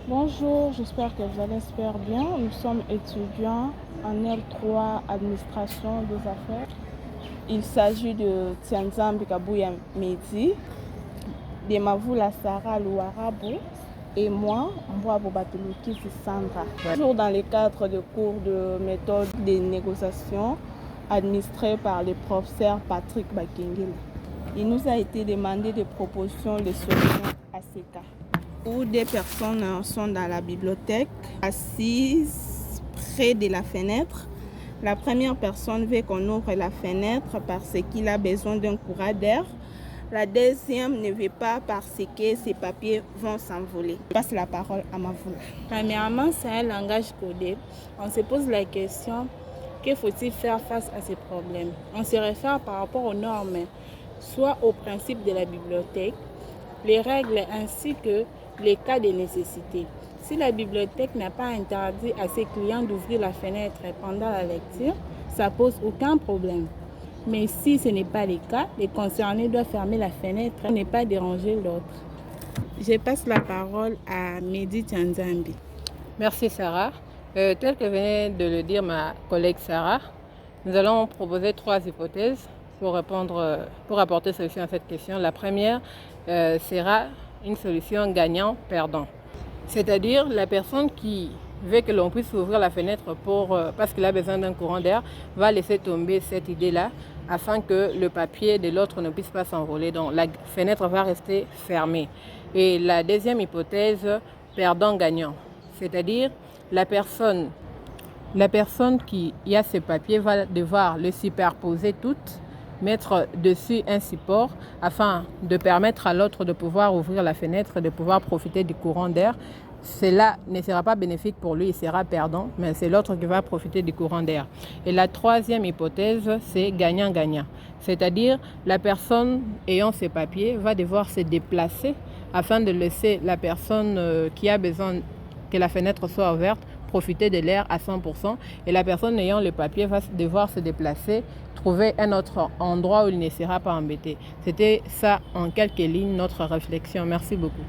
Bonjour, j'espère que vous allez super bien. Nous sommes étudiants en L3 Administration des affaires. Il s'agit de Tianzambi Kabouya Mehdi, de Mavoula Sarah Louarabo et moi, Mbouabo Batelouki Sandra. Toujours dans le cadre de cours de méthode de négociation administrés par le professeur Patrick Bakengele. Il nous a été demandé des propositions de solutions à ces cas, où des personnes sont dans la bibliothèque, assises près de la fenêtre. La première personne veut qu'on ouvre la fenêtre parce qu'il a besoin d'un courant d'air. La deuxième ne veut pas parce que ses papiers vont s'envoler. Je passe la parole à Mavoula. Premièrement, c'est un langage codé. On se pose la question, que faut-il faire face à ces problèmes? On se réfère par rapport aux normes, soit aux principes de la bibliothèque, les règles ainsi que les cas de nécessité. Si la bibliothèque n'a pas interdit à ses clients d'ouvrir la fenêtre pendant la lecture, ça pose aucun problème. Mais si ce n'est pas le cas, les concernés doivent fermer la fenêtre pour ne pas déranger l'autre. Je passe la parole à Mehdi Tianzambi. Merci Sarah. Tel que venait de le dire ma collègue Sarah, nous allons proposer 3 hypothèses pour apporter solution à cette question. La première sera une solution gagnant-perdant. C'est-à-dire la personne qui veut que l'on puisse ouvrir la fenêtre parce qu'il a besoin d'un courant d'air va laisser tomber cette idée-là afin que le papier de l'autre ne puisse pas s'envoler. Donc la fenêtre va rester fermée. Et la deuxième hypothèse, perdant-gagnant. C'est-à-dire la personne qui a ce papier va devoir le superposer toutes, mettre dessus un support afin de permettre à l'autre de pouvoir ouvrir la fenêtre, de pouvoir profiter du courant d'air. Cela ne sera pas bénéfique pour lui, il sera perdant, mais c'est l'autre qui va profiter du courant d'air. Et la troisième hypothèse, c'est gagnant-gagnant. C'est-à-dire la personne ayant ses papiers va devoir se déplacer afin de laisser la personne qui a besoin que la fenêtre soit ouverte profiter de l'air à 100%, et la personne ayant le papier va devoir se déplacer, trouver un autre endroit où il ne sera pas embêté. C'était ça en quelques lignes notre réflexion. Merci beaucoup.